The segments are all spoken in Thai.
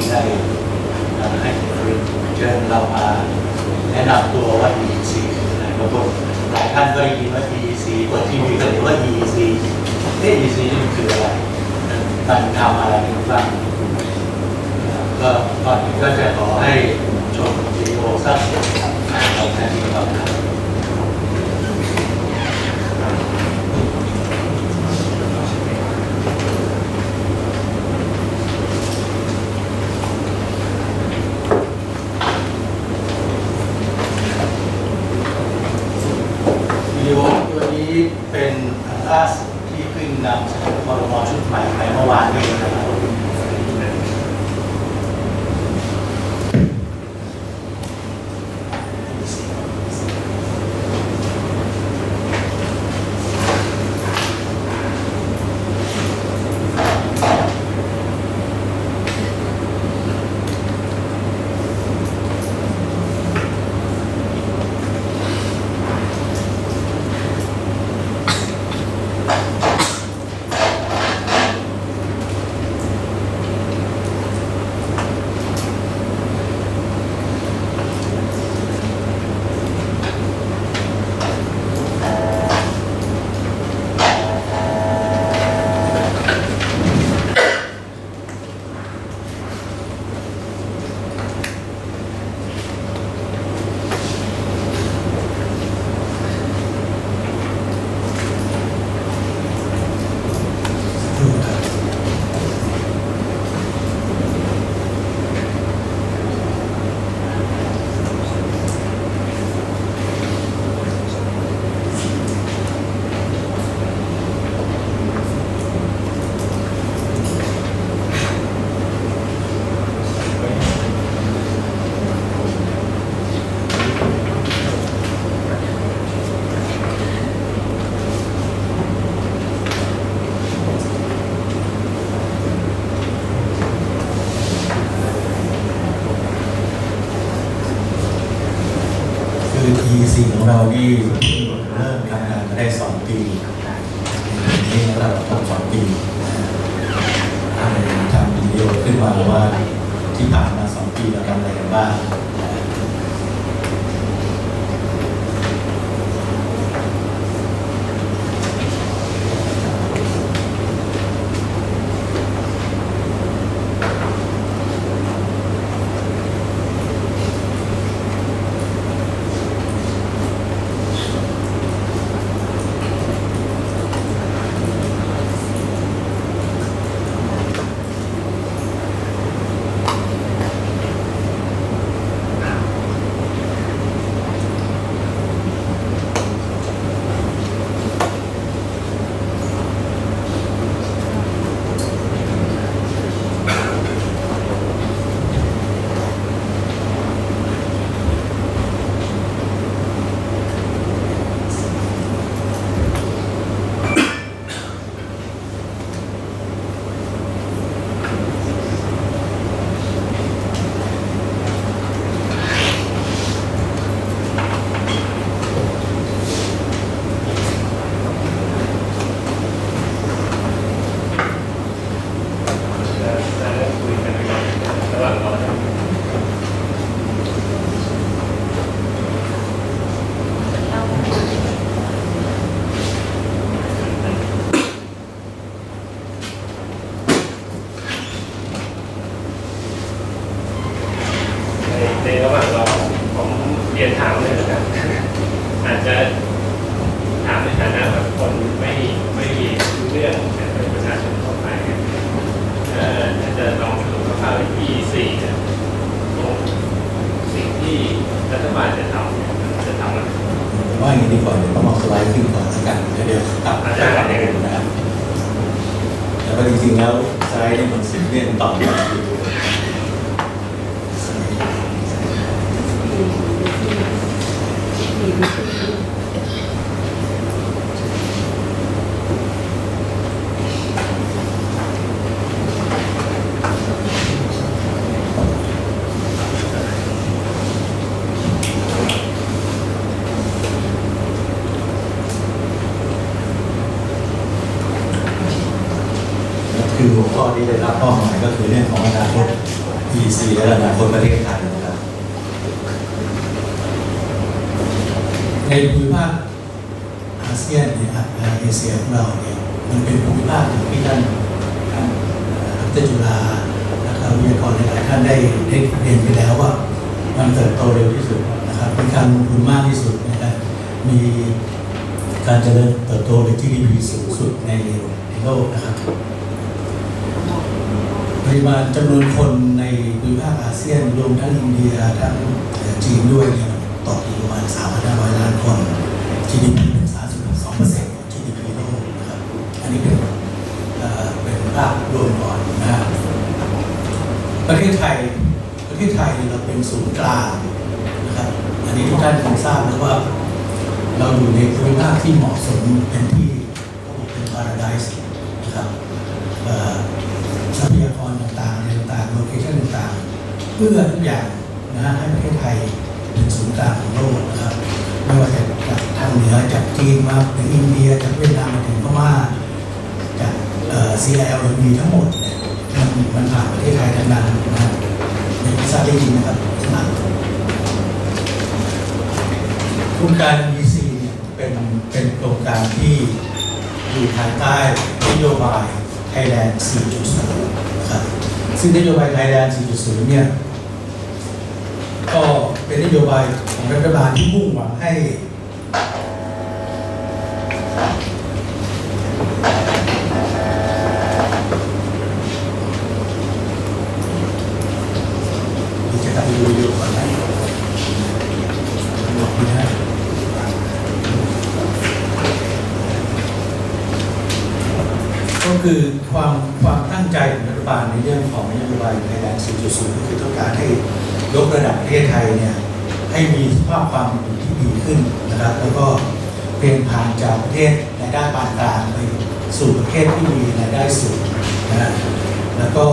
ได้ให้เชิญเรามาแนะนำตัวว่า EEC บางคนหลายท่านก็ได้ยินว่า EEC เปิดทีวีก็เห็นว่า EEC EEC นี่มันคืออะไรมันทำอะไรบ้างก็ก่อนอื่นก็จะขอให้ชมวิดีโอสัก5 นาทีก่อนครับวิดีโอตัวนี้เป็นล่าสุดที่เพิ่งนำเสนอครม.ชุดใหม่ไปเมื่อวานนี้นะครับEEC ของเราที่เริ่มทำงานมาได้2 ปีนี้เราทำ2 ปีทำวิดีโอขึ้นมาว่าที่ผ่านมา2 ปีเราทำอะไรกันบ้างในระหว่างรอผมเรียนถามเลยนะครับอาจจะถามในฐานะแบบคนไม่รู้เรื่องแต่เป็นประชาชนทั่วไปอาจจะลองสรุปคร่าวๆที่4เนี่ยสิ่งที่รัฐบาลจะทำอะไรว่าอย่างนี้ดีกว่าเดี๋ยวต้องเอาสไลด์ขึ้นก่อนสักกันเดี๋ยวตัดได้นะครับแต่ว่าจริงๆแล้วสไลด์นี่มัน10 เนี่ยต่อมาคือหัวข้อที่ได้รับมอบหมายก็คือเรื่องของอนาคต EEC และอนาคตประเทศไทยนะครับในภูมิภาคอาเซียนเนี่ยเอเชียของเราเนี่ยมันเป็นภูมิภาคที่ท่านดร.จุฬานะครับวิทยากรหลายท่านได้เรียนไปแล้วว่ามันเติบโตเร็วที่สุดนะครับมีการลงทุนมากที่สุดนะครับมีการเจริญเติบโตใน GDP สูงสุดในโลกนะครับปริมาณจำนวนคนในภูมิภาคอาเซียนรวมทั้งอินเดียทั้งจีนด้วยเนี่ยตกอยู่ประมาณ 3,500 ล้านคน GDP เป็น 32% ของ GDP โลกนะครับอันนี้เป็นภาพรวมก่อนนะครับประเทศไทยเราเป็นศูนย์กลางนะครับอันนี้ทุกท่านคงทราบแล้วว่าเราอยู่ในภูมิภาคที่เหมาะสมเป็นที่เป็น paradise นะครับทรัพยากรต่างๆโลเคชั่นต่างๆเพื่อทุกอย่างนะฮะให้ประเทศไทยเป็นศูนย์กลางของโลกนะครับไม่ว่าจะจากทางเหนือจากจีนมาถึงอินเดียจากเวียดนามมาถึงพม่าจากCLMV ทั้งหมดเนี่ยมันผ่านประเทศไทยทั้งนั้นนะในพิซซ่าได้ยินนะครับสมัครโครงการ EEC เป็นโครงการที่อยู่ภายใต้นโยบาย Thailand 4.0 นะครับซึ่งนโยบาย Thailand 4.0 เนี่ยก็เป็นนโยบายของรัฐบาลที่มุ่งหวังให้จะกลับไปดูวิดีโอก่อนนะบอกไม่ได้ก็คือความตั้งใจของรัฐบาลในเรื่องของนโยบาย Thailand 4.0 ก็คือต้องการให้ยกระดับประเทศไทยเนี่ยให้มีสภาพความเป็นอยู่ที่ดีขึ้นนะครับแล้วก็เปลี่ยนผ่านจากประเทศรายได้ปานกลางไปสู่ประเทศที่มีรายได้สูงนะแล้วก็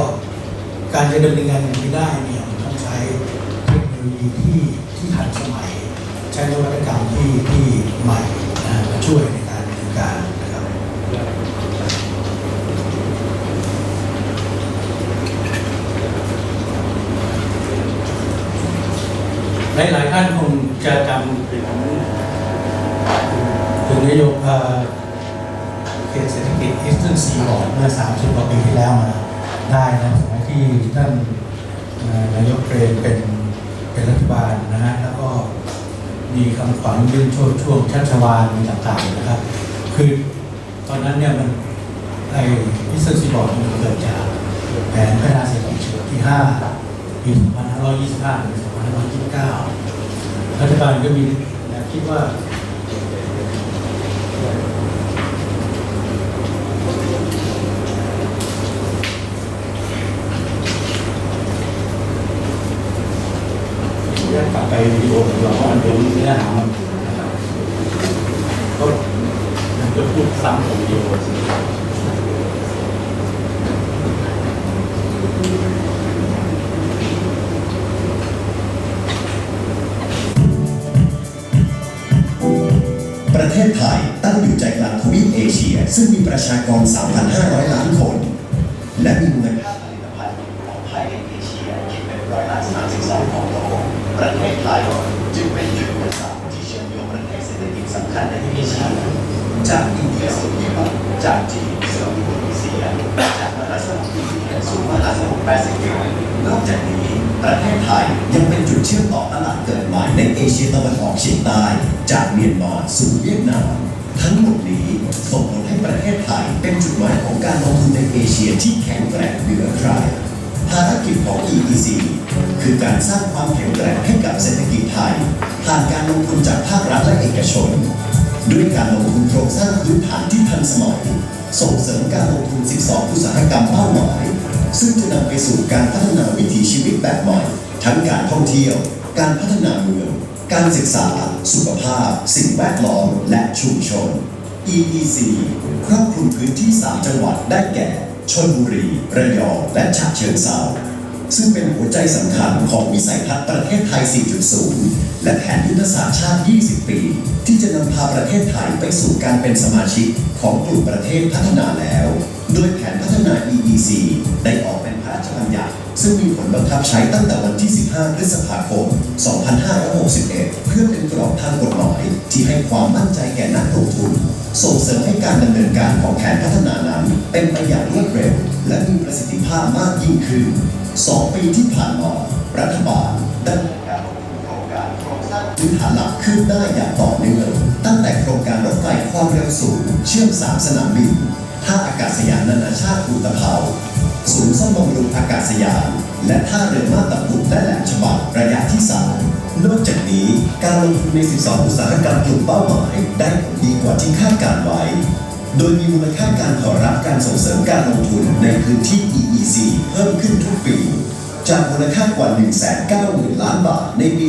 การจะดำเนินงานอย่างนี้ได้เนี่ยมันต้องใช้เทคโนโลยีที่ทันสมัยใช้นวัตกรรมที่ใหม่มาช่วยในการดำเนินการนะครับหลายท่านคงจะจำถึงนโยบายเขตเศรษฐกิจ Eastern Seaboard เมื่อ30 กว่าปีที่แล้วมาได้นะสมัยที่ท่านนายกเปรมเป็นรัฐบาลนะฮะแล้วก็มีคำขวัญยื่นช่วงชัชวาลต่างๆนะครับคือตอนนั้นเนี่ยมันไอ้ Eastern Seaboard มันเกิดจากแผนพัฒนาเศรษฐกิจฉบับที่ 5 ปี 2525 ถึง 2529 รัฐบาลก็มีแนวคิดว่ากลับไปวิดีโอของเราว่ามันเป็นเนื้อหามันนะครับก็มันจะพูดซ้ำของวิดีโอประเทศไทยตั้งอยู่ใจกลางทวีปเอเชียซึ่งมีประชากร 3,500 ล้านคนและมีมูลค่าผลิตภัณฑ์ของไทยในเอเชียคิดเป็น32%ของโลกประเทศไทยจึงเป็นจุดประสานที่เชื่อมโยงประเทศเศรษฐกิจสำคัญในเอเชียจากอินเดียสู่ญี่ปุ่นจากจีนสู่อินโดนีเซียจากมหาสมุทรอินเดียสู่มหาสมุทรแปซิฟิกนอกจากนี้ประเทศไทยยังเป็นจุดเชื่อมต่อตลาดเกิดใหม่ในเอเชียตะวันออกเฉียงใต้จากเมียนมาสู่เวียดนามทั้งหมดนี้ส่งผลให้ประเทศไทยเป็นจุดหมายของการลงทุนในเอเชียที่แข็งแกร่งเหนือใครภารกิจของ EEC คือการสร้างความแข็งแกร่งให้กับเศรษฐกิจไทยผ่านการลงทุนจากภาครัฐและเอกชนด้วยการลงทุนโครงสร้างพื้นฐานที่ทันสมัยส่งเสริมการลงทุน 12 อุตสาหกรรมเป้าหมายซึ่งจะนำไปสู่การพัฒนาวิถีชีวิตแบบใหม่ทั้งการท่องเที่ยวการพัฒนาเมืองการศึกษาสุขภาพสิ่งแวดล้อมและชุมชน EEC ครอบคลุมพื้นที่ 3 จังหวัดได้แก่ชลบุรีระยองและฉะเชิงเทราซึ่งเป็นหัวใจสำคัญของวิสัยทัศน์ประเทศไทย 4.0 และแผนยุทธศาสตร์ชาติ 20 ปีที่จะนำพาประเทศไทยไปสู่การเป็นสมาชิกของกลุ่มประเทศพัฒนาแล้วโดยแผนพัฒนา EEC ได้ออกเป็นพระราชบัญญัติ ซึ่งมีผลบังคับใช้ตั้งแต่วันที่ 15 พฤษภาคม 2561 เพื่อเป็นกรอบทางกฎหมายที่ให้ความมั่นใจแก่นักลงทุนส่งเสริมให้การดำเนินการของแผนพัฒนานั้นเป็นไปอย่างรวดเร็วและมีประสิทธิภาพมากยิ่งขึ้น 2 ปีที่ผ่านมารัฐบาลดำเนินการโครงการโครงสร้างพื้นฐานหลักขึ้นได้อย่างต่อเนื่องตั้งแต่โครงการรถไฟความเร็วสูงเชื่อม 3 สนามบินท่าอากาศยานนานาชาติอุตภเปาศูนย์ซ่อมบำรุงอากาศยานและท่าเรือมาบตาพุธและแหลมฉบังระยะที่ 3 นอกจากนี้การลงทุนใน 12 อุตสาหกรรมกลุ่มเป้าหมายได้ผลดีกว่าที่คาดการไว้โดยมีมูลค่าการขอรับการส่งเสริมการลงทุนในพื้นที่ EEC เพิ่มขึ้นทุกปีจากมูลค่ากว่า 190,000 ล้านบาทในปี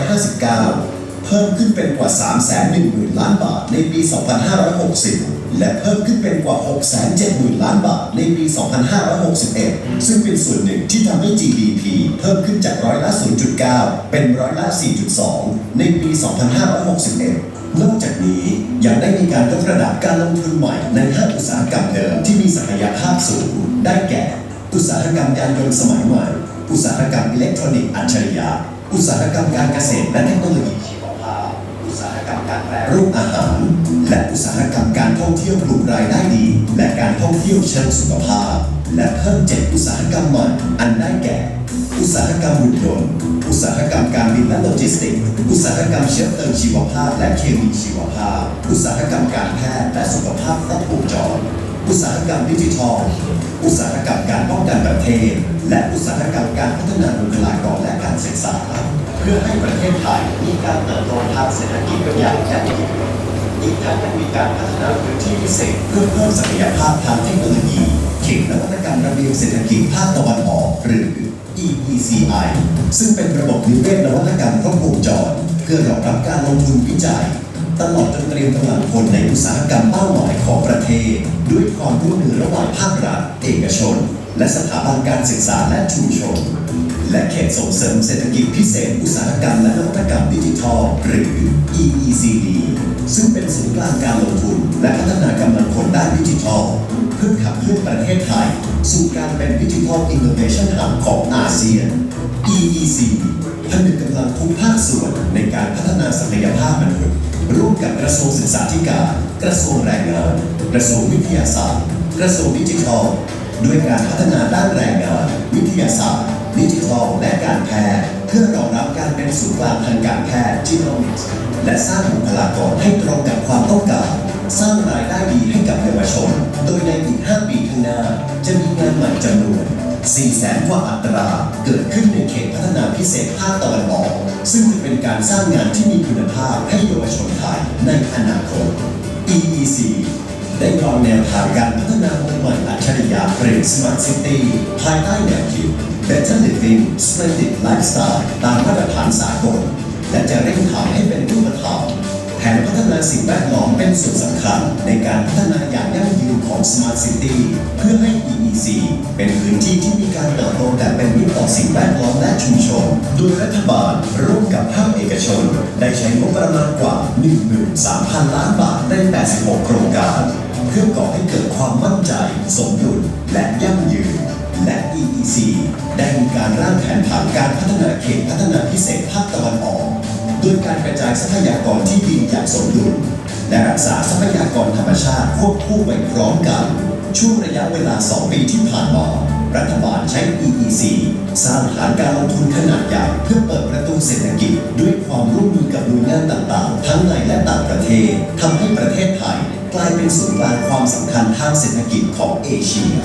2559 เพิ่มขึ้นเป็นกว่า 310,000 ล้านบาทในปี 2560 และเพิ่มขึ้นเป็นกว่า 670,000 ล้านบาทในปี 2561 ซึ่งเป็นส่วนหนึ่งที่ทำให้ GDP เพิ่มขึ้นจากร้อยละ 0.9 เป็นร้อยละ 4.2 ในปี 2561 นอกจากนี้ยังได้มีการยกระดับการลงทุนใหม่ใน5อุตสาหกรรมเดิมที่มีศักยภาพสูงได้แก่อุตสาหกรรมยานยนต์สมัยใหม่อุตสาหกรรมอิเล็กทรอนิกส์อัจฉริยะอุตสาหกรรมการเกษตรและเทคโนโลยีชีวภาพอุตสาหกรรมการแปรรูปอาหารและอุตสาหกรรมการท่องเที่ยวกลุ่มรายได้ดีและการท่องเที่ยวเชิงสุขภาพและเพิ่ม7อุตสาหกรรมใหม่อันได้แก่อุตสาหกรรมหุ่นยนต์อุตสาหกรรมการบินและโลจิสติกส์อุตสาหกรรมเชื้อเพลิงชีวภาพและเคมีชีวภาพอุตสาหกรรมการแพทย์และสุขภาพครบวงจรอุตสาหกรรมดิจิทัลอุตสาหกรรมการป้องกันประเทศและอุตสาหกรรมการพัฒนาบุคลากรและการศึกษาเพื่อให้ประเทศไทยมีการเติบโตทางเศรษฐกิจอย่างยั่งยืนอีกทั้งยังมีการพัฒนาพื้นที่พิเศษเพื่อเพิ่มศักยภาพทางเทคโนโลยีเขตนวัตกรรมระเบียงเศรษฐกิจภาคตะวันออกหรือ EECI ซึ่งเป็นระบบนิเวศนวัตกรรมครบวงจรเพื่อรองรับการลงทุนวิจัยตลอดจนเตรียมกำลังคนในอุตสาหกรรมเป้าหมายของประเทศด้วยความร่วมมือระหว่างภาครัฐเอกชนและสถาบันการศึกษาและชุมชนและเขตส่งเสริมเศรษฐกิจพิเศษอุตสาหกรรมและนวัตกรรมดิจิทัลหรือ EECD ซึ่งเป็นศูนย์กลางการลงทุนและพัฒนากำลังคนด้านดิจิทัลเพื่อขับเคลื่อนประเทศไทยสู่การเป็นดิจิทัลอินโนเวชั่นฮับของอาเซียน EEC ผนึกกำลังทุกภาคส่วนในการพัฒนาศักยภาพมนุษย์ร่วมกับกระทรวงศึกษาธิการกระทรวงแรงงานกระทรวงวิทยาศาสตร์กระทรวงดิจิทัลด้วยการพัฒนาด้านแรงงานวิทยาศาสตร์ดิจิทัลและการแพทย์เพื่อรองรับการเป็นศูนย์กลางทางการแพทย์จีโนมิกส์และสร้างบุคลากรให้ตรงกับความต้องการสร้างรายได้ดีให้กับเยาวชนโดยในอีก 5 ปีข้างหน้าจะมีงานใหม่จำนวน 400,000 กว่าอัตราเกิดขึ้นในเขตพัฒนาพิเศษภาคตะวันออกซึ่งจะเป็นการสร้างงานที่มีคุณภาพให้เยาวชนไทยในอนาคต EEC ได้วางแนวทางการพัฒนาเมืองใหม่อัจฉริยะหรือ Smart City ภายใต้แนวคิด Better Living Splendid Lifestyle ตามมาตรฐานสากลและจะเร่งทำให้เป็นรูปธรรมแผนพัฒนาสิ่งแวดล้อมเป็นส่วนสำคัญในการพัฒนาอย่างยั่งยืนของ Smart City เพื่อให้ EEC เป็นพื้นที่ที่มีการเติบโตแต่เป็นมิตรต่อสิ่งแวดล้อมและชุมชนโดยรัฐบาลร่วมกับภาคเอกชนได้ใช้งบประมาณกว่า 13,000 ล้านบาทใน 86 โครงการเพื่อก่อให้เกิดความมั่นใจสมดุลและยั่งยืนและ EEC ได้มีการร่างแผนผังการพัฒนาเขตพัฒนาพิเศษภาคตะวันออกโดยการกระจายทรัพยากรที่ดินอย่างสมดุลและรักษาทรัพยากรธรรมชาติควบคู่ไปพร้อมกันช่วงระยะเวลา 2 ปีที่ผ่านมารัฐบาลใช้ EEC สร้างฐานการลงทุนขนาดใหญ่เพื่อเปิดประตูเศรษฐกิจด้วยความร่วมมือกับหน่วยงานต่างๆทั้งในและต่างประเทศทำให้ประเทศไทยกลายเป็นศูนย์กลางความสำคัญทางเศรษฐกิจของเอเชีย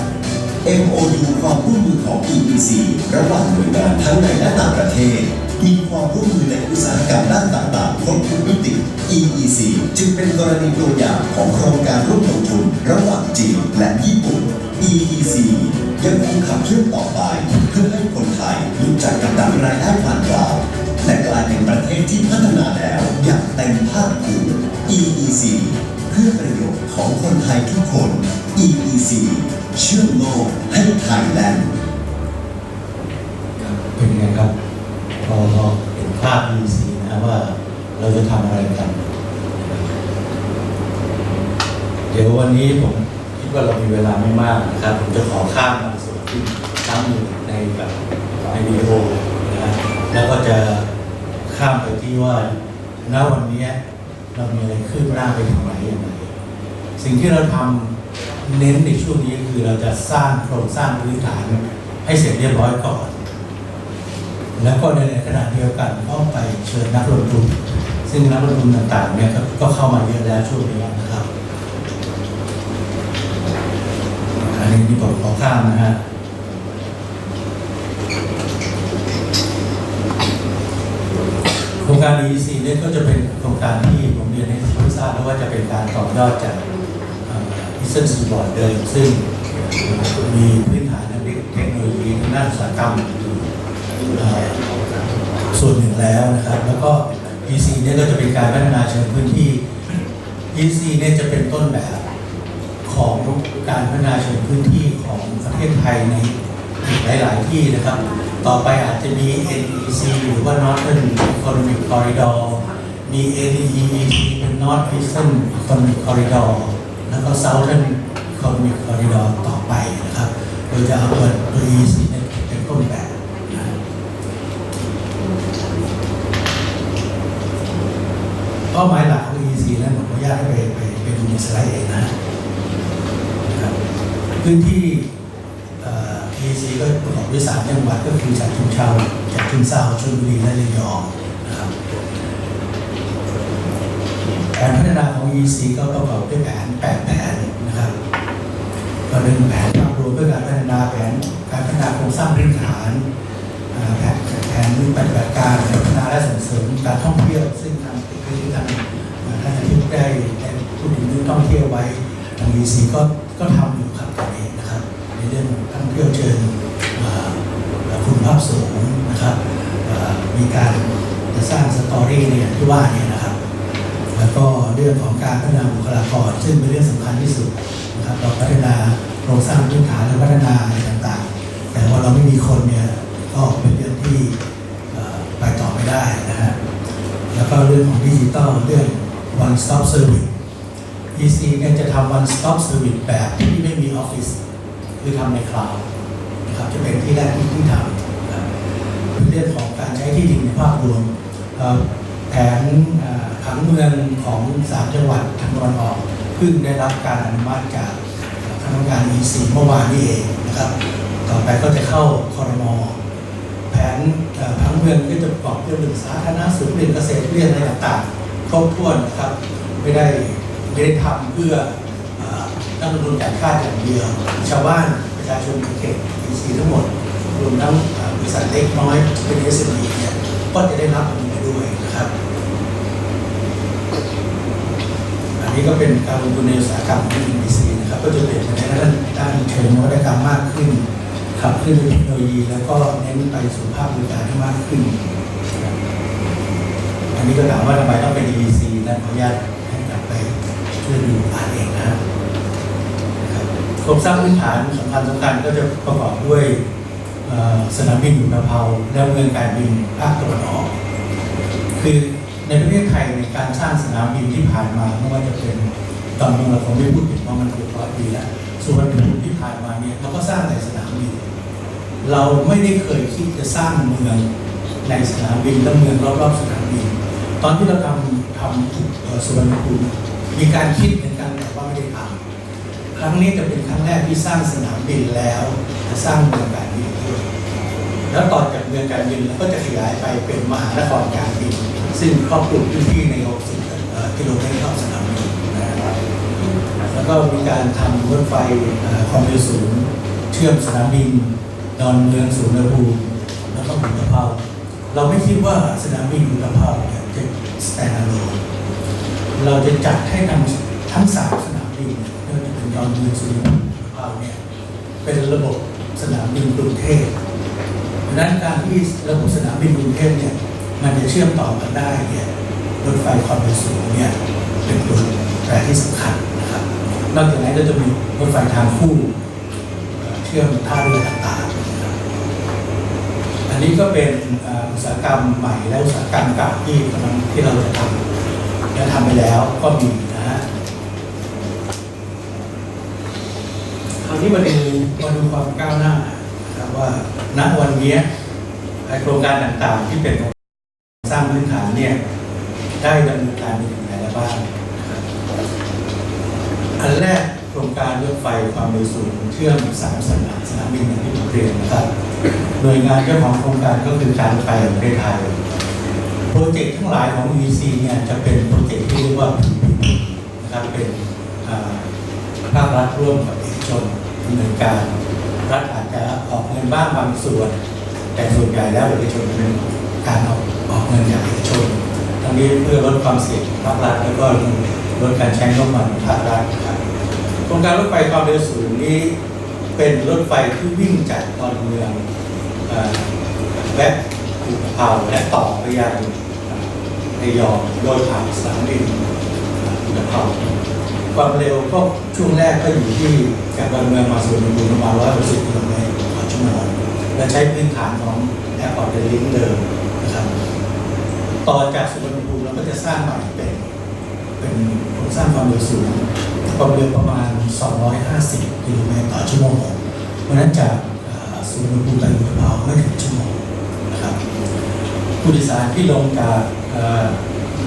MOU ความร่วมมือของ EEC ระหว่างหน่วยงานทั้งในและต่างประเทศมีความร่วมมือในอุตสาหกรรมด้านต่างๆครบทุกมิติ EEC จึงเป็นกรณีตัวอย่างของโครงการร่วมลงทุนระหว่างจีนและญี่ปุ่น EEC ยังคงขับเคลื่อนต่อไปเพื่อให้คนไทยหลุดจากกับดักรายได้ปานกลางและกลายเป็นประเทศที่พัฒนาแล้วอย่างเต็มภาคภูมิ EEC เพื่อประโยชน์ของคนไทยทุกคน EEC เชื่อมโลกให้ไทยแลนด์ เป็นไงครับพอเห็นภาพ EEC นะว่าเราจะทำอะไรกัน เดี๋ยววันนี้ผมคิดว่าเรามีเวลาไม่มากนะครับผมจะขอข้ามมาส่วนที่ทั้งใน กับในวิดีโอนะแล้วก็จะข้ามไปที่ว่าณวันนี้เรามีอะไรคืบหน้าไปถึงไหนอย่างไรสิ่งที่เราทำเน้นในช่วงนี้คือเราจะสร้างโครงสร้างพื้นฐานให้เสร็จเรียบร้อยก่อนแล้วก็ในขณะเดียวกันก็ไปเชิญนักลงทุนซึ่งนักลงทุนต่างๆเนี่ยก็เข้ามาเยอะแล้วช่วงนี้นะครับอันนี้ที่ผมขอข้ามนะฮะโครงการ EEC เนี่ยก็จะเป็นโครงการที่ผมเรียนให้ทุกท่านทราบแล้วว่าจะเป็นการต่อยอดจากEastern Seaboard เดิมซึ่งมีพื้นฐานทางเทคโนโลยีทางด้านอุตสาหกรรมส่วนหนึ่งแล้วนะครับแล้วก็ EC เนี่ยก็จะเป็นการพัฒนาเชิงพื้นที่ EC เนี่ยจะเป็นต้นแบบของการพัฒนาเชิงพื้นที่ของประเทศไทยในหลายๆที่นะครับต่อไปอาจจะมี NEC หรือว่า Northern Economic Corridor มี NEET เป็น North Eastern Economic Corridor แล้วก็ Southern Economic Corridor ต่อไปนะครับโดยจะเอาตัว EC เป็นต้นแบบเป้าหมายหลักของ EEC นั้นผมขออนุญาตให้ไปดูในสไลด์เองนะครับพื้นที่EEC ก็ประกอบด้วย3จังหวัดก็คือฉะเชิงเทราชลบุรีและระยองนะครับแผนพัฒนาของ EEC ก็ประกอบด้วยแผน8แผนนะครับก็เป็นแผนภาพรวมเพื่อการพัฒนาแผนการพัฒนาโครงสร้างพื้นฐานแผนปฏิบัติการพัฒนาและส่งเสริมการท่องเที่ยวซึ่งทางท่านนายกได้พูดถึงเรื่องท่องเที่ยวไว้ทาง EEC ก็ทำอยู่ครับตอนนี้นะครับในเรื่องท่องเที่ยวเชิงคุณภาพสูงนะครับมีการจะสร้างสตอรี่เนี่ยที่ว่าเนี่ยนะครับแล้วก็เรื่องของการพัฒนาบุคลากรซึ่งเป็นเรื่องสำคัญที่สุดนะครับเราพัฒนาโครงสร้างพื้นฐานและพัฒนาอะไรต่างๆแต่ว่าเราไม่มีคนเนี่ยก็เป็นเรื่องที่ไปต่อไม่ได้นะฮะแล้วก็เรื่องของดิจิตอลเรื่อง one stop service EC เนี่ยจะทำ one stop service แบบที่ไม่มีออฟฟิศคือทำในคลาวด์นะครับจะเป็นที่แรกที่ทำนะครับเรื่องของการใช้ที่ดินในภาพรวมแผนผังเมืองของ3จังหวัดทางตะวันออกเพิ่งได้รับการอนุมัติจากคณะกรรมการ EC เมื่อวานนี้เองนะครับต่อไปก็จะเข้าครม.แผนผังเมืองก็จะประกอบด้วยเรื่องสาธารณสุขเรื่องเกษตรเรื่องอะไรต่างๆครบถ้วนนะครับไม่ได้ทำเพื่อนักลงทุนจ่ายค่าอย่างเดียวชาวบ้านประชาชนเขต EC ทั้งหมดรวมทั้งบริษัทเล็กน้อยเป็น SME เนี่ยก็จะได้รับตรงนี้ด้วยนะครับอันนี้ก็เป็นการลงทุนในอุตสาหกรรมของ EC นะครับก็จะเป็นในด้านเชิงนวัตกรรมมากขึ้นขับเคลื่อนด้วยเทคโนโลยีแล้วก็เน้นไปสู่ภาคบริการที่มากขึ้นอันนี้ก็ถามว่าทำไมต้องเป็น EC นะขออนุญาตให้กลับไปช่วยดูอ่านเองนะครับโครงสร้างพื้นฐานสำคัญก็จะประกอบด้วยสนามบินอุตภาวและเมืองการบินภาคตะวันออกคือในประเทศไทยในการสร้างสนามบินที่ผ่านมาไม่ว่าจะเป็นตอนนี้เราคงไม่พูดถึงว่ามันเกือบ100 ปีแล้วส่วนที่ผ่านมาเนี่ยเราก็สร้างแต่สนามบินเราไม่ได้เคยคิดจะสร้างเมืองในสนามบินและเมืองรอบๆสนามบินตอนที่เราทำสุวรรณภูมิมีการคิดเหมือนกันแต่ว่าไม่ได้ทำครั้งนี้จะเป็นครั้งแรกที่สร้างสนามบินแล้วจะสร้างเมืองการบินด้วยแล้วต่อจากเมืองการบินแล้วก็จะขยายไปเป็นมหานครการบินซึ่งครอบคลุมพื้นที่ใน60 กิโลเมตรรอบสนามบินนะครับแล้วก็มีการทำรถไฟความเร็วสูงเชื่อมสนามบินดอนเมืองสุวรรณภูมิแล้วก็อุตภาวเราไม่คิดว่าสนามบินอุตภาวเนี่ยจะ stand alone เราจะจัดให้ทั้ง3สนามบินไม่ว่าจะเป็นดอนเมืองสุวรรณภูมิอุตภาวเนี่ยเป็นระบบสนามบินกรุงเทพดังนั้นการที่ระบบสนามบินกรุงเทพเนี่ยมันจะเชื่อมต่อกันได้เนี่ยรถไฟความเร็วสูงเนี่ยเป็นตัวแปรที่สำคัญนะครับนอกจากนั้นก็จะมีรถไฟทางคู่เชื่อมท่าเรือต่างๆอันนี้ก็เป็นอุตสาหกรรมใหม่และอุตสาหกรรมเก่าที่เราจะทำและทำไปแล้วก็มีนะฮะคราวนี้มาดูความก้าวหน้า นะครับว่าณวันนี้โครงการต่างๆที่เป็นสร้างพื้นฐานเนี่ยได้ดำเนินการไปถึงไหนแล้วบ้างนะครับอันแรกโครงการรถไฟความเร็วสูงเชื่อม3 สนามบินอย่างที่ผมเรียนนะครับหน่วยงานเจ้าของโครงการก็คือการรถไฟแห่งประเทศไทยโปรเจกต์ทั้งหลายของ EC เนี่ยจะเป็นโปรเจกต์ที่เรียกว่า PPP นะครับเป็นภาครัฐร่วมกับเอกชนดำเนินการรัฐอาจจะออกเงินบ้างบางส่วนแต่ส่วนใหญ่แล้วเอกชนเป็นการออกเงินจากเอกชนทั้งนี้เพื่อลดความเสี่ยงของภาครัฐแล้วก็ลดการใช้งบประมาณของภาครัฐนะครับโครงการรถไฟความเร็วสูงนี้เป็นรถไฟที่วิ่งจากดอนเมืองแวะอุตภาวและต่อไปยังระยองโดยผ่านสนามบินอุตภาวความเร็วก็ช่วงแรกก็อยู่ที่จากดอนเมืองมาสู่สุวรรณภูมิประมาณ160 กิโลเมตรต่อชั่วโมงและใช้พื้นฐานของแอร์พอร์ตเดลิงเดิมนะครับต่อจากสุวรรณภูมิเราก็จะสร้างใหม่เป็นโครงสร้างความเร็วสูงความเร็วประมาณ250 กิโลเมตรต่อชั่วโมงเพราะนั้นจากสุวรรณภูมิไปอุตภาวไม่ถึงชั่วโมงนะครับผู้โดยสารที่ลงจาก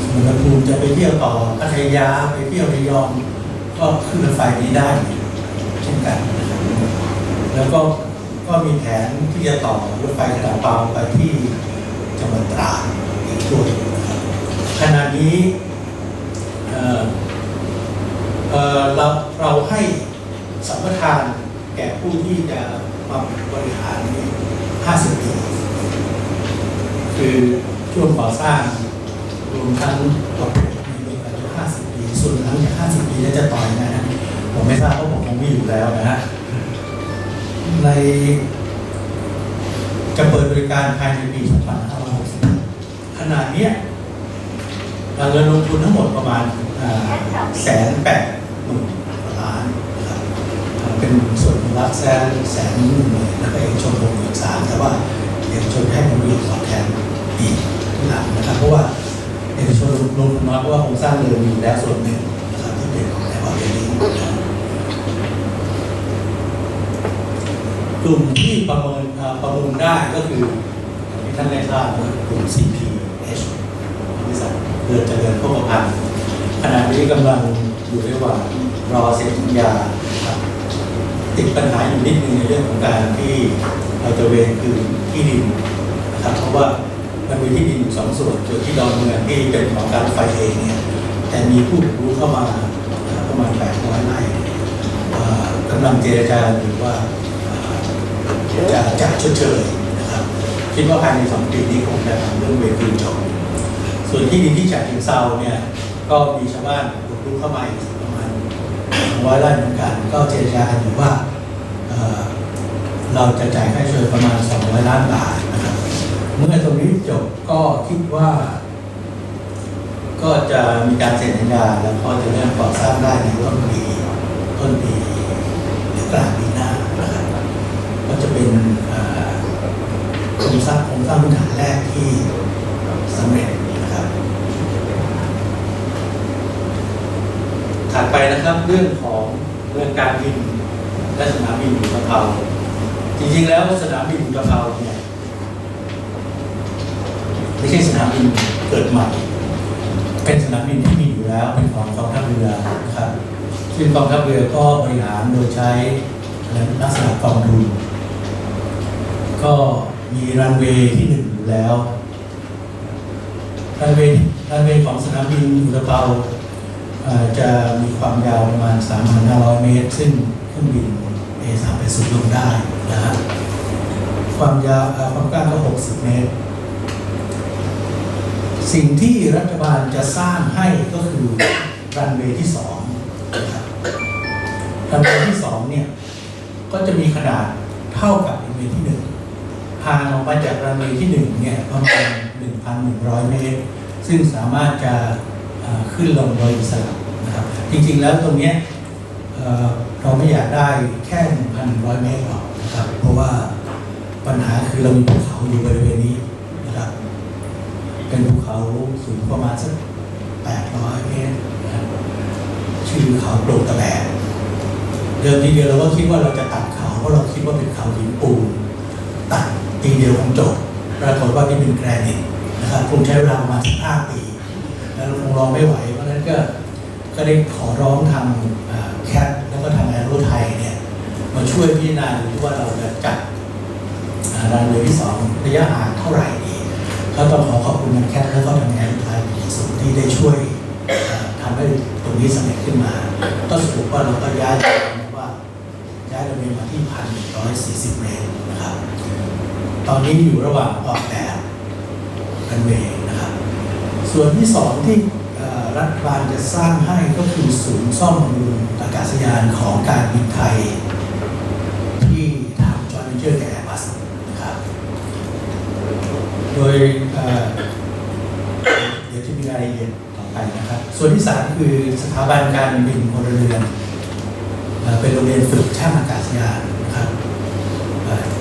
สุวรรณภูมิจะไปเที่ยวต่อพัทยาไปเที่ยวระยองก็ขึ้นรถไฟนี้ได้เช่นกันนะครับแล้วก็มีแผนที่จะต่อรถไฟขนาดเบาไปที่จังหวัดตราดอีกด้วยนะครับขณะนี้เราให้สัมปทานแก่ผู้ที่จะมาบริหารนี้50 ปีคือช่วงก่อสร้างรวมทั้งตัวมีอายุ50 ปีส่วนหลังจาก50 ปีแล้วจะต่อยนะฮะผมไม่ทราบเพราะผมคงไม่อยู่แล้วนะฮะในจะเปิดบริการภายในปี 2560 ขณะนี้เงินลงทุนทั้งหมดประมาณ180,000 ล้านนะครับเป็นส่วนรัฐ110,000แล้วก็เอกชน63,000แต่ว่าเอกชนให้ผลประโยชน์ตอบแทนอีกที่หลังนะครับเพราะว่าเอกชนลงทุนน้อยเพราะว่าโครงสร้างเดิมมีอยู่แล้วส่วนหนึ่งนะครับที่เป็นของแอร์พอร์ตเดลิงกลุ่มที่ประมูลได้ก็คือที่ท่านได้ทราบกลุ่ม CPH บริษัทเรือเจริญโภคภัณฑ์ขณะนี้กำลังอยู่ระหว่างรอเซ็นสัญญาติดปัญหาอยู่นิดนึงในเรื่องของการที่เราจะเวรคืนที่ดินนะครับเพราะว่ามันมีที่ดินอยู่2 ส่วนที่ดอนเมืองที่เป็นของการรถไฟเองเนี่ยแต่มีผู้รู้เข้ามาประมาณ800 ไร่กำลังเจรจาอยู่ว่าจะชดเชยนะครับคิดว่าภายใน2 ปีนี้คงจะทำเรื่องเวรคืนจบส่วนที่ดินที่ฉะเชิงเทราเนี่ยก็มีชาวบ้านรู้เข้ามาอีกประมาณ200 ไร่เหมือนกันก็เจรจาอยู่ว่าเราจะจ่ายค่าชดเชยประมาณ200 ล้านบาทนะครับเมื่อตรงนี้จบก็คิดว่าก็จะมีการเซ็นสัญญาแล้วก็จะเริ่มก่อสร้างได้ในต้นปีหรือกลางปีหน้านะครับก็จะเป็นโครงสร้างพื้นฐานแรกที่สำเร็จนะครับถัดไปนะครับเรื่องการบินและสนามบินอุตภาวจริงๆแล้วสนามบินอุตภาวเนี่ยไม่ใช่สนามบินเกิดใหม่เป็นสนามบินที่มีอยู่แล้วเป็นของกองทัพเรือนะครับซึ่งกองทัพเรือก็บริหารโดยใช้ลักษณะกองทุนก็มีรันเวย์ที่1อยู่แล้วรันเวย์ของสนามบินอุตภาวจะมีความยาวประมาณ 3,500 เมตรซึ่งเครื่องบิน A380 ลงได้นะฮะความยาวความกว้างก็60 เมตรสิ่งที่รัฐบาลจะสร้างให้ก็คือรันเวย์ที่2นะครับรันเวย์ที่2เนี่ยก็จะมีขนาดเท่ากับรันเวย์ที่1ห่างออกมาจากรันเวย์ที่1เนี่ยประมาณ 1,100 เมตรซึ่งสามารถจะขึ้นลงโดยอิสระนะครับจริงๆแล้วตรงนี้เราไม่อยากได้แค่ 1,100 เมตรหรอกนะครับเพราะว่าปัญหาคือเรามีภูเขาอยู่บริเวณนี้นะครับเป็นภูเขาสูงประมาณสัก800 เมตรนะครับชื่อเขาโปร่งตะแบกเดิมทีเดียวเราก็คิดว่าเราจะตัดเขาเพราะเราคิดว่าเป็นเขาหินปูน ปีเดียวคงจบปรากฏว่านี่เป็นแกรนิตนะครับคงใช้เวลาประมาณ15 ปีแล้วคงรองไม่ไหวเพราะฉะนั้นก็ได้ขอร้องทางแคทแล้วก็ทางแอโรไทยเนี่ยมาช่วยพิจารณาดูว่าเราจะจัดรันเวย์ที่2ระยะห่างเท่าไหร่ดีก็ต้องขอบคุณทางแคทแล้วก็ทางแอโรไทยส่วนที่ได้ช่วยทำให้ตรงนี้สำเร็จขึ้นมาก็สรุปว่าเราก็ย้ายรันเวย์มาที่ 1,140 เมตรนะครับตอนนี้อยู่ระหว่างออกแบบรันเวย์นะครับส่วนที่2ที่รัฐบาลจะสร้างให้ก็คือศูนย์ซ่อมบำรุงอากาศยานของการบินไทยที่ทำจอยเวนเจอร์กับแอร์บัสนะครับโดยเดี๋ยวจะมีรายละเอียดต่อไปนะครับส่วนที่3คือสถาบันการบินพลเรือนเป็นโรงเรียนฝึกช่างอากาศยานนะครับ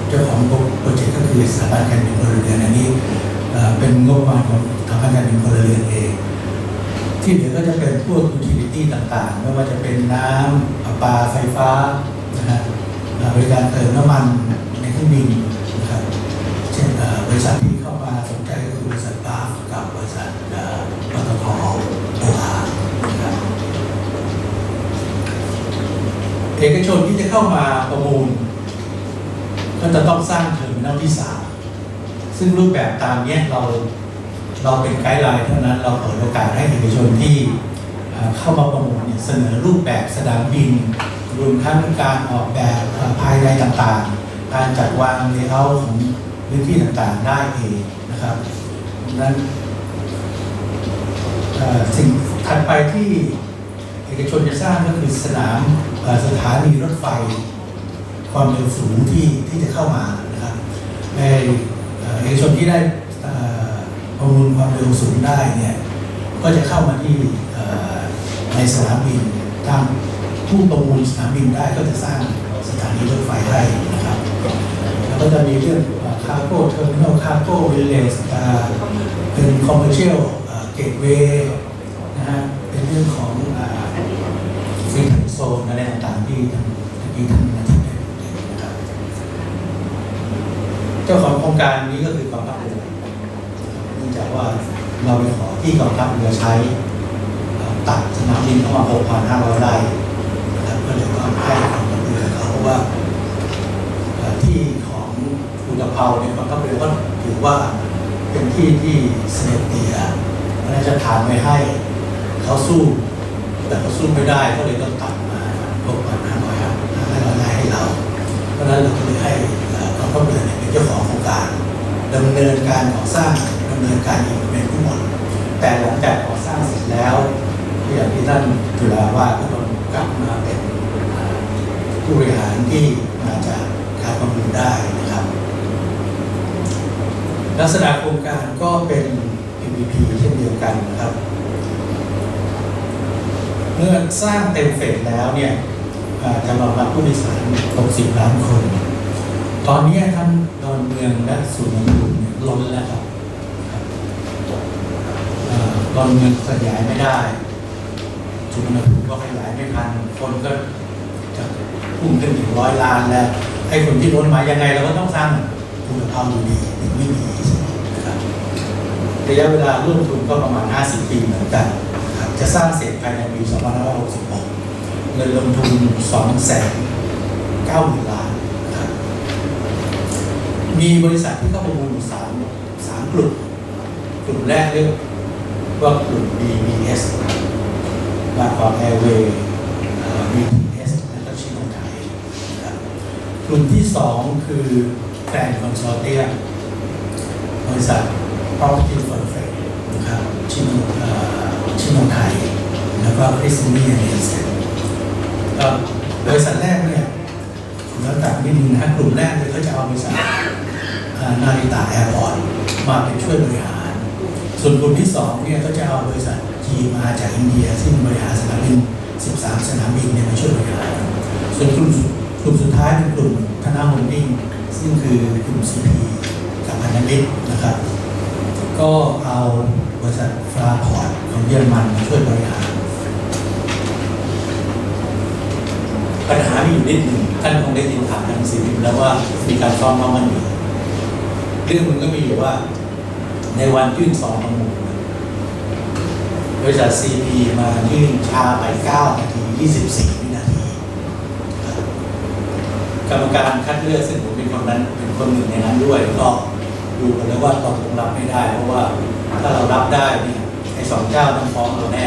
เจ้าของโปรเจกต์ก็คือสถาบันการบินพลเรือนอันนี้เป็นงบประมาณของสถาบันการบินพลเรือนเองที่เหลือก็จะเป็นพวก utility ต่างๆไม่ว่าจะเป็นน้ำประปาไฟฟ้านะฮะบริการเติมน้ำมันในเครื่องบินนะครับเช่นบริษัทที่เข้ามาสนใจก็คือบริษัทบาฟกับบริษัทปตท.โออาร์นะครับเอกชนที่จะเข้ามาประมูลก็จะต้องสร้างเทอร์มินอลที่3ซึ่งรูปแบบตามนี้เราเป็นไกด์ไลน์เท่านั้นเราเปิดโอกาสให้เอกชนที่เข้ามาประมูลเนี่ยเสนอรูปแบบสนามบินรวมทั้งการออกแบบภายในต่างๆการจัดวางเลเยอร์ของพื้นที่ต่างๆได้เองนะครับดังนั้นสิ่งถัดไปที่เอกชนจะสร้างก็คือสถานีรถไฟความเร็วสูงที่จะเข้ามานะครับในเอกชนที่ได้ประมูลความเร็วสูงได้เนี่ยก็จะเข้ามาที่ในสนามบินทางผู้ประมูลสนามบินได้ก็จะสร้างสถานีรถไฟให้นะครับแล้วก็จะมีเรื่องคาร์โก้เทอร์มินอลคาร์โก้วิลเลจเป็นคอมเมอร์เชียลเกตเวย์นะฮะเป็นเรื่องของฟรีโซนอะไรต่างๆที่ทางนาทีนะครับเจ้าของโครงการนี้ก็คือกองทัพเรือเนื่องจากว่าเราไปขอที่กองทัพเรือใช้ตัดสนามบินเข้ามา 6,500 ไร่นะครับก็เลยก็ให้กองทัพเรือเขาเพราะว่าที่ของอุตภาวในกองทัพเรือก็ถือว่าเป็นที่ที่เสด็จเตี่ยพระราชทานไว้ให้เขาสู้แต่เขาสู้ไม่ได้ก็เลยต้องตัดมา 6,500 ไร่ให้เราเพราะฉะนั้นเราก็เลยให้กองทัพเรือเป็นเจ้าของโครงการดำเนินการก่อสร้างดำเนินการอิมพลิเมนต์ทั้งหมดแต่หลังจากก่อสร้างเสร็จแล้วอย่างที่ท่านจุฬาว่าก็ต้องกลับมาเป็นผู้บริหารที่มาจากการประมูลได้นะครับลักษณะโครงการก็เป็น PPP เช่นเดียวกันนะครับเมื่อสร้างเต็มเฟสแล้วเนี่ยจะรองรับผู้โดยสาร60 ล้านคนตอนนี้ทั้งดอนเมืองและสุวรรณภูมิล้นแล้วครับดอนเมืองขยายไม่ได้สุวรรณภูมิก็ขยายไม่ทันคนก็จะพุ่งขึ้นถึง100 ล้านแล้วให้คนที่ล้นมายังไงเราก็ต้องสร้างคุณภาพอยู่ดีถึงไม่มีนะครับระยะเวลาร่วมทุนก็ประมาณ50 ปีเหมือนกันนะครับจะสร้างเสร็จภายในปี2566เงินลงทุน290,000 ล้านนะครับมีบริษัทที่เข้าประมูลอยู่3 กลุ่มแรกเรียกว่ากลุ่ม BBS บางกอกแอร์เวย์ BTS และก็ชิโนไทยนะครับกลุ่มที่2คือแฟนคอนโซเทียมบริษัท Property for Freight นะครับชิโนไทยแล้วก็คริสเนียเนสบริษัทแรกเนี่ยแล้วจากนิดนึงนะกลุ่มแรกเลยเขาจะเอาบริษัทนาริตะแอร์พอร์ตมาเป็นช่วยบริหารส่วนกลุ่มที่2เนี่ยก็จะเอาบริษัทจีมาจากอินเดียซึ่งบริหารสนามบิน13 สนามบินเนี่ยมาช่วยบริหารส่วนกลุ่มสุดท้ายเป็นกลุ่มธนาโฮลดิ้งซึ่งคือกลุ่ม CP กับพันธมิตรนะครับก็เอาบริษัทฟลาพอร์ตของเยอรมันมาช่วยบริหารปัญหามีอยู่นิดหนึ่งท่านคงได้ยินถามทางสื่อแล้วว่ามีการฟ้องร้องกันอยู่ เรื่องมันก็มีอยู่ว่าในวันยื่นซองประมูลบริษัท CP มายื่นช้าไป9 นาที 24 วินาทีกรรมการคัดเลือกซึ่งผมเป็นคนนั้นเป็นคนหนึ่งในนั้นด้วยก็ดูกันแล้วว่าเราคงรับไม่ได้เพราะว่าถ้าเรารับได้เนี่ยไอ้2 เจ้าต้องฟ้องเราแน่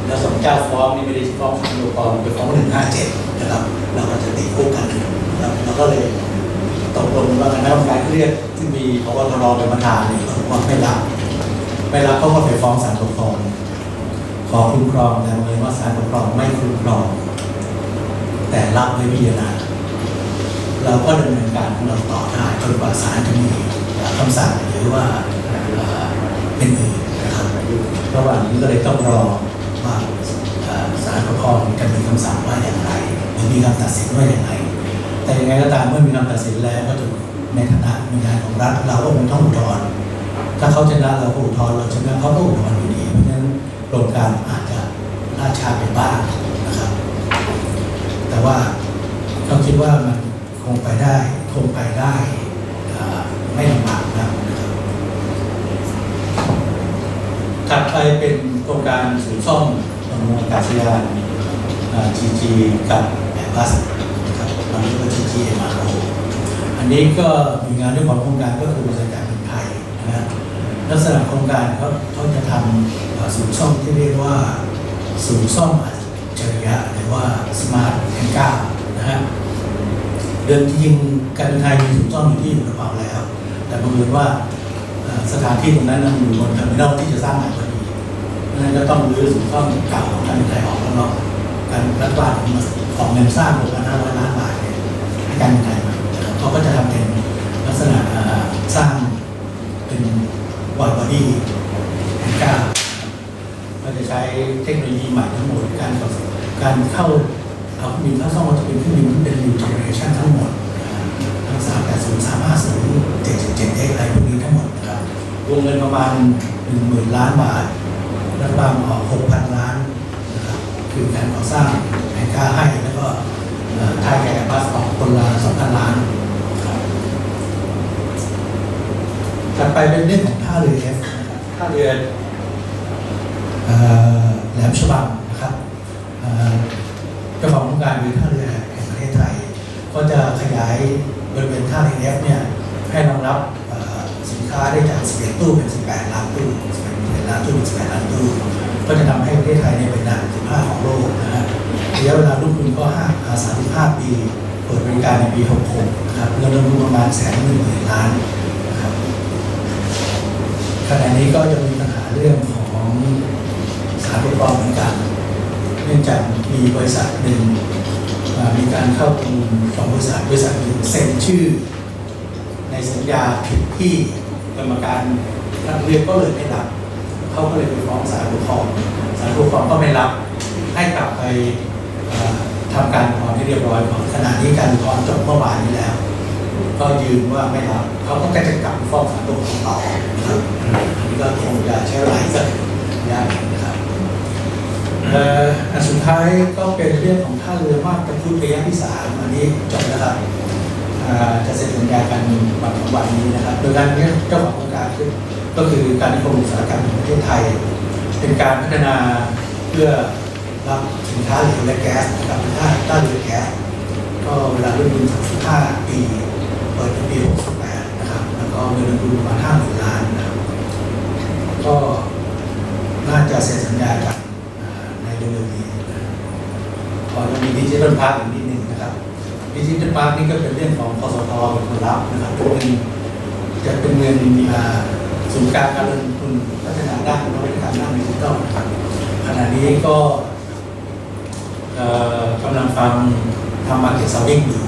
แล้ว2 เจ้าฟ้องนี่ไม่ได้ฟ้องโลกรไปฟ้อง157นะครับเราก็จะติดคุกกันนะครับเราก็เลยตกลงว่าคณะกรรมการเรียกที่มีพบตรเป็นประธานเนี่ยเขาบอกไม่รับเขาก็ไปฟ้องศาลปกครองขอคุ้มครองแต่บังเอิญว่าศาลปกครองไม่คุ้มครองแต่รับไว้พิจารณาเราก็ดำเนินการของเราต่อได้จนกว่าศาลจะมีคำสั่งหรือว่าเป็นอื่นนะครับระหว่างนี้ก็เลยต้องรอว่าศาลปกครองจะมีคำสั่งว่าอย่างไรหรือมีคำตัดสินว่าอย่างไรแต่ยังไงก็ตามเมื่อมีคำตัดสินแล้วก็จะในฐานะหน่วยงานของรัฐเราก็คงต้องอุทธรณ์ถ้าเขาชนะเราก็อุทธรณ์เราชนะเขาก็อุทธรณ์อยู่ดีเพราะฉะนั้นโครงการอาจจะล่าช้าไปบ้างนะครับแต่ว่าเราคิดว่ามันคงไปได้ไม่ลำบากนะครับถัดไปเป็นโครงการศูนย์ซ่อมบำรุงอากาศยาน GG กับแอร์บัสนะครับเราเรียกว่า GG MRO อันนี้ก็มีงานด้วยของโครงการก็คือบริษัทการบินไทยนะลักษณะโครงการเขาจะทำศูนย์ซ่อมที่เรียกว่าศูนย์ซ่อมอัจฉริยะหรือว่า Smart N9 นะฮะเดิมจริงการบินไทยมีศูนย์ซ่อมอยู่ที่อุตภาวแล้วแต่บังเอิญว่าสถานที่ตรงนั้นมันอยู่บนเทอร์มินอลที่จะสร้างใหม่พอดีเพราะฉะนั้นก็ต้องรื้อศูนย์ซ่อมเก่าของการบินไทยออกแล้วเนาะการรัฐบาลของเงินสร้าง 6,500 ล้านบาทเนี่ยให้การบินไทยเขาก็จะทำเป็นลักษณะสร้างเป็นวอลบอดี้N9ก็จะใช้เทคโนโลยีใหม่ทั้งหมดการเข้าเอาเครื่องบินเข้าซ่อมจะเป็นเครื่องบินที่เป็น new generation ทั้งหมดทั้ง380 350 777X อะไรพวกนี้ทั้งหมดนะครับวงเงินประมาณ 10,000 ล้านบาทรัฐบาลออก 6,000 ล้านนะครับคือการก่อสร้างN9ให้แล้วก็ไทยแก่บัสออกคนละ 2,000 ล้านถัดไปเป็นเรื่องของท่าเรือ F ท่าเรือแหลมฉบังนะครับเจ้าของโครงการคือท่าเรือแห่งประเทศไทยก็จะขยายบริเวณท่าเรือ F เนี่ยให้รองรับสินค้าได้จาก11ตู้เป็น18 ล้านตู้11 ล้านตู้เป็น18 ล้านตู้ก็จะทำให้ประเทศไทยเนี่ยเป็นอันดับ15ของโลกนะฮะระยะเวลารุ่นคุณก็35 ปีเปิดบริการในปี 66นะครับเงินลงทุนประมาณ110,000 ล้านนะครับขณะนี้ก็จะมีปัญหาเรื่องของสถานปกครองเหมือนกันเนื่องจากมีบริษัทหนึ่งมีการเข้าประมูลของบริษัทหนึ่งเซ็นชื่อในสัญญาผิดที่กรรมการรับเรียกก็เลยไม่รับเขาก็เลยไปฟ้องศาลปกครองก็ไม่รับให้กลับไปทำการอุทธรณ์ให้เรียบร้อยก่อนขณะนี้การอุทธรณ์จบเมื่อวานนี้แล้วก็ยืนว่าไม่รับเขาก็จะกลับฟ้องศาลปกครองต่อนะครับอันนี้ก็คงจะใช้เวลาสักระยะหนึ่งนะครับอันสุดท้ายก็เป็นเรื่องของท่าเรือมาบตาพุธระยะที่ 3อันนี้จบแล้วครับจะเซ็นสัญญากันวันนี้นะครับโดยการนี้เจ้าของโครงการก็คือการนิคมอุตสาหกรรมแห่งประเทศไทยเป็นการพัฒนาเพื่อรับสินค้าเหลวและแก๊สกับท่าเรือแก๊สก็เวลารุ่น35 ปีเปิดในปี 68นะครับแล้วก็เงินลงทุนประมาณ50,000 ล้านนะครับก็น่าจะเซ็นสัญญากันในเร็วๆนี้พอจะมีดิจิทัลพาร์คอีกนิดนึงนะครับดิจิทัลพาร์คนี่ก็เป็นเรื่องของคสท.เป็นคนรับนะครับจะเป็นเงินศูนย์กลางการลงทุนพัฒนาด้านนวัตกรรมด้านดิจิทัลนะครับขณะนี้ก็กำลังทำมาร์เก็ตซาวดิ้งอยู่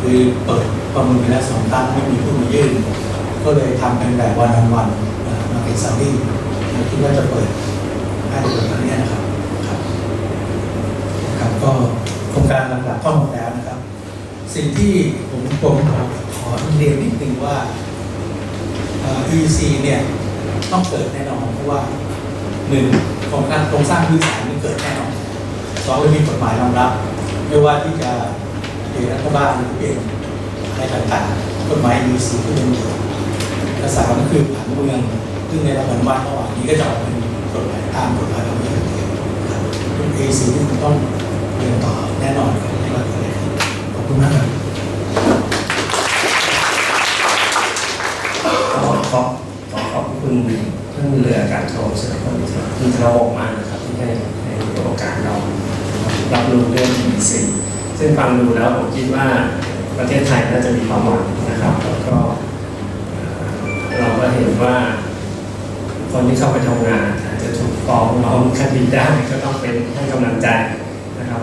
คือเปิดประมูลไปแล้ว2 ตั้งไม่มีผู้มายื่นก็เลยทำเป็นแบบวันมาร์เก็ตซาวดิ้งคิดว่าจะเปิดให้เดือนนี้นะครับก็โครงการหลักๆก็หมดแล้วนะครับสิ่งที่ผมขอเรียนนิดนึงว่าEC เนี่ยต้องเกิดแน่นอนเพราะว่า1โครงสร้างพื้นฐานนี่เกิดแน่นอน2เลยมีกฎหมายรองรับไม่ว่าที่จะเปลี่ยนรัฐบาลหรือเปลี่ยนอะไรต่างๆ กฎหมาย EC ที่เป็นภาษาก็คือผังเมืองซึ่งในระหว่างระหว่างนี้ก็จะออกเป็นกฎหมายตามกฎหมายของเมืองเป็น EC ที่มันต้องเรียนต่อแน่นอนครับไม่ว่าจะอะไรขอบคุณมากครับ ขอบคุณท่านเรืออากาศโทสุรพลที่ทะเลาะมากนะครับที่ให้โอกาสเรารับรู้เรื่อง EC ซึ่งฟังดูแล้วผมคิดว่าประเทศไทยน่าจะมีความหวังนะครับแล้วก็เราก็เห็นว่าคนที่เข้าไปทำงานอาจจะถูกฟ้องร้องคดีได้ก็ต้องเป็นให้กำลังใจนะครับ